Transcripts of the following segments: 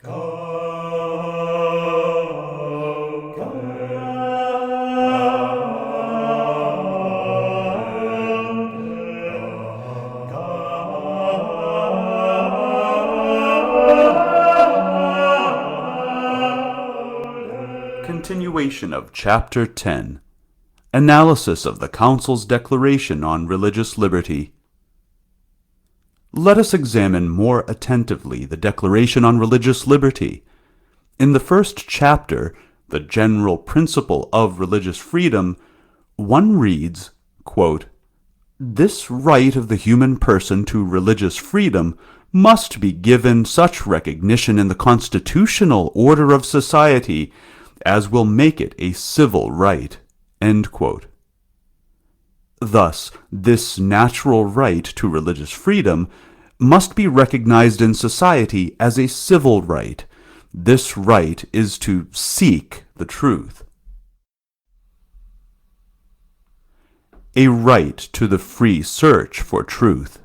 Continuation of Chapter 10. Analysis of the Council's Declaration on Religious Liberty. Let us examine more attentively the Declaration on Religious Liberty. In the first chapter, the general principle of religious freedom, one reads, quote, "This right of the human person to religious freedom must be given such recognition in the constitutional order of society as will make it a civil right." End quote. Thus, this natural right to religious freedom must be recognized in society as a civil right. This right is to seek the truth. A right to the free search for truth.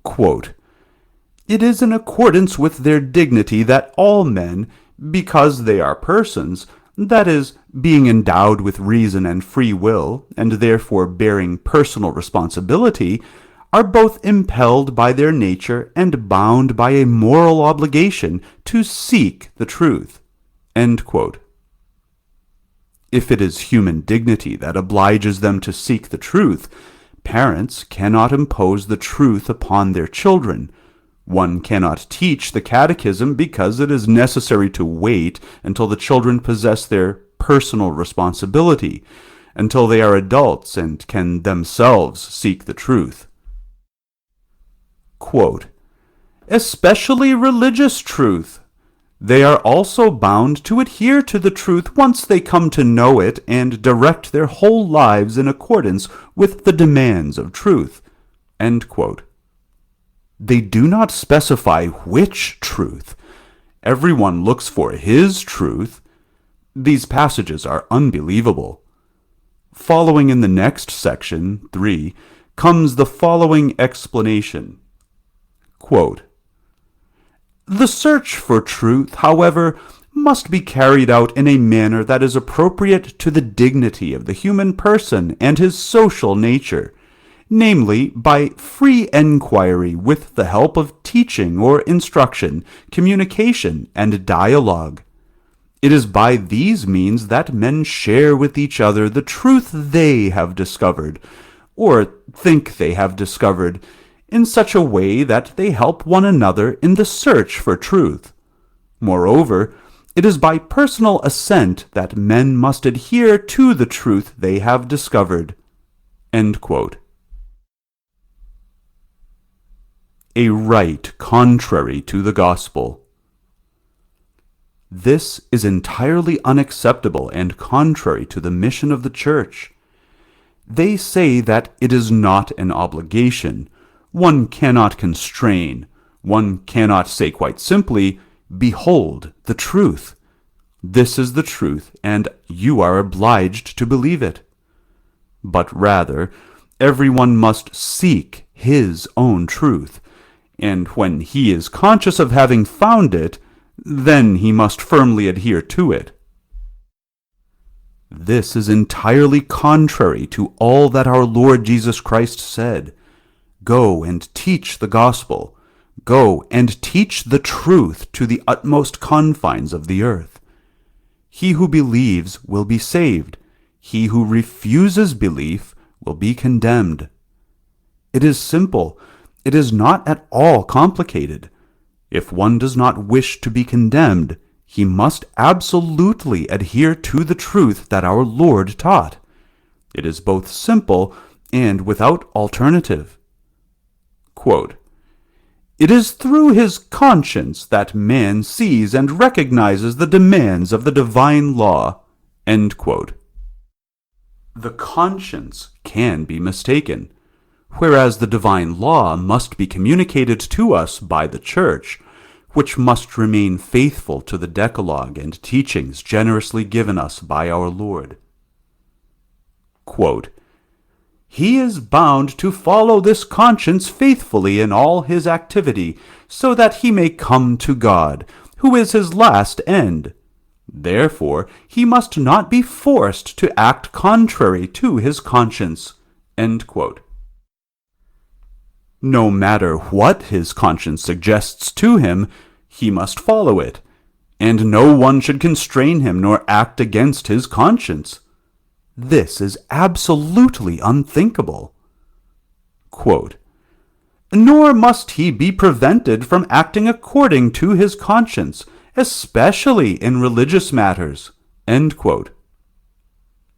Quote, "It is in accordance with their dignity that all men, because they are persons, that is, being endowed with reason and free will, and therefore bearing personal responsibility, are both impelled by their nature and bound by a moral obligation to seek the truth." End quote. If it is human dignity that obliges them to seek the truth, parents cannot impose the truth upon their children. One cannot teach the catechism because it is necessary to wait until the children possess their personal responsibility, until they are adults and can themselves seek the truth. Quote, "Especially religious truth. They are also bound to adhere to the truth once they come to know it and direct their whole lives in accordance with the demands of truth." End quote. They do not specify which truth. Everyone looks for his truth. These passages are unbelievable. Following in the next section, 3, comes the following explanation. Quote, "The search for truth, however, must be carried out in a manner that is appropriate to the dignity of the human person and his social nature, namely, by free enquiry with the help of teaching or instruction, communication, and dialogue. It is by these means that men share with each other the truth they have discovered, or think they have discovered, in such a way that they help one another in the search for truth. Moreover, it is by personal assent that men must adhere to the truth they have discovered." End quote. A right contrary to the gospel. This is entirely unacceptable and contrary to the mission of the Church. They say that it is not an obligation. One cannot constrain. One cannot say quite simply, "Behold the truth. This is the truth, and you are obliged to believe it." But rather, everyone must seek his own truth, and when he is conscious of having found it, then he must firmly adhere to it. This is entirely contrary to all that our Lord Jesus Christ said. Go and teach the gospel. Go and teach the truth to the utmost confines of the earth. He who believes will be saved. He who refuses belief will be condemned. It is simple. It is not at all complicated. If one does not wish to be condemned, he must absolutely adhere to the truth that our Lord taught. It is both simple and without alternative. Quote, "It is through his conscience that man sees and recognizes the demands of the divine law." End quote. The conscience can be mistaken, whereas the divine law must be communicated to us by the Church, which must remain faithful to the Decalogue and teachings generously given us by our Lord. Quote, he is bound to follow this conscience faithfully in all his activity, so that he may come to God, who is his last end. Therefore, he must not be forced to act contrary to his conscience." End quote. No matter what his conscience suggests to him, he must follow it, and no one should constrain him nor act against his conscience. This is absolutely unthinkable. Quote, "Nor must he be prevented from acting according to his conscience, especially in religious matters." End quote.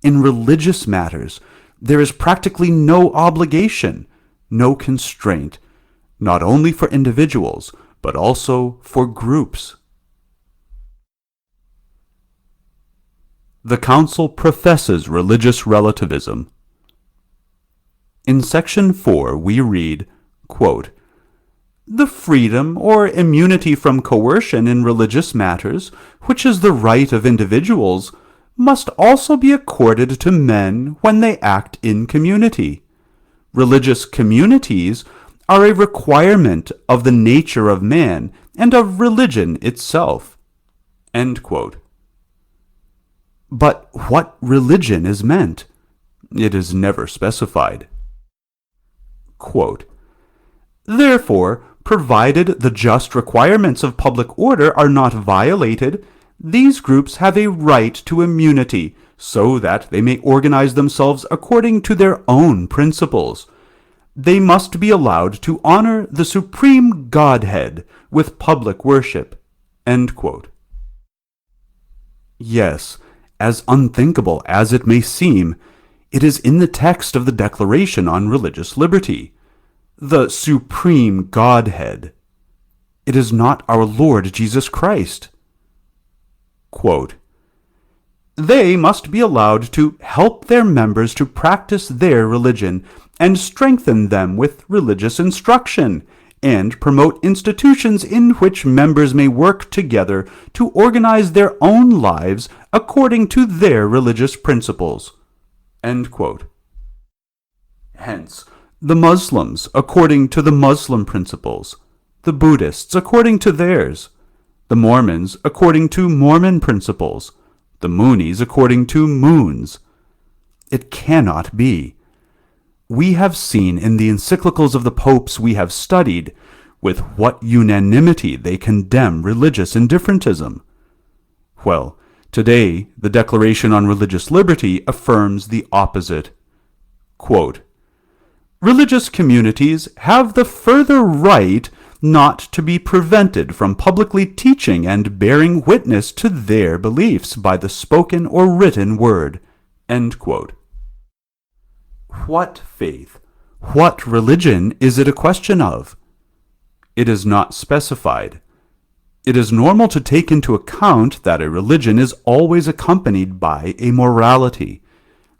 In religious matters, there is practically no obligation, no constraint, not only for individuals, but also for groups. The Council professes religious relativism. In Section 4 we read, quote, "The freedom or immunity from coercion in religious matters, which is the right of individuals, must also be accorded to men when they act in community. Religious communities are a requirement of the nature of man and of religion itself." End quote. But what religion is meant? It is never specified. Quote, "Therefore, provided the just requirements of public order are not violated, these groups have a right to immunity, so that they may organize themselves according to their own principles. They must be allowed to honor the supreme Godhead with public worship." End quote. Yes, as unthinkable as it may seem, it is in the text of the Declaration on Religious Liberty. The supreme Godhead. It is not our Lord Jesus Christ. Quote, "They must be allowed to help their members to practice their religion and strengthen them with religious instruction, and promote institutions in which members may work together to organize their own lives according to their religious principles." End quote. Hence, the Muslims according to the Muslim principles, the Buddhists according to theirs, the Mormons according to Mormon principles, the Moonies according to Moons. It cannot be. We have seen in the encyclicals of the popes we have studied with what unanimity they condemn religious indifferentism. Well, today the Declaration on Religious Liberty affirms the opposite. Quote, "Religious communities have the further right not to be prevented from publicly teaching and bearing witness to their beliefs by the spoken or written word." End quote. What faith, what religion is it a question of? It is not specified. It is normal to take into account that a religion is always accompanied by a morality.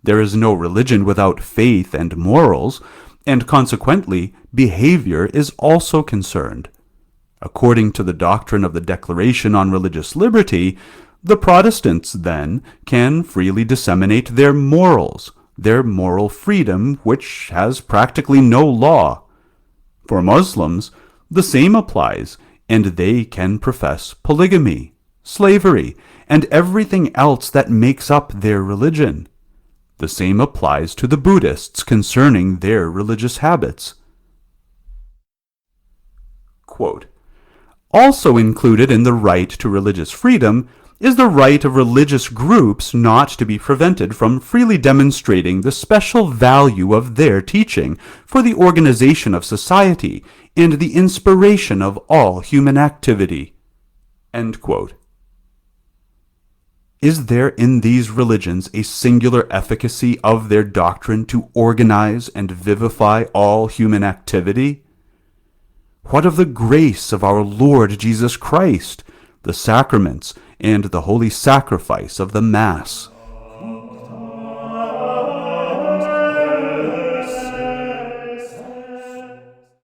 There is no religion without faith and morals, and consequently, behavior is also concerned. According to the doctrine of the Declaration on Religious Liberty, the Protestants, then, can freely disseminate their morals, their moral freedom, which has practically no law. For Muslims, the same applies, and they can profess polygamy, slavery, and everything else that makes up their religion. The same applies to the Buddhists concerning their religious habits. Quote, "Also included in the right to religious freedom is the right of religious groups not to be prevented from freely demonstrating the special value of their teaching for the organization of society and the inspiration of all human activity." End quote. Is there in these religions a singular efficacy of their doctrine to organize and vivify all human activity? What of the grace of our Lord Jesus Christ, the sacraments, and the holy sacrifice of the Mass?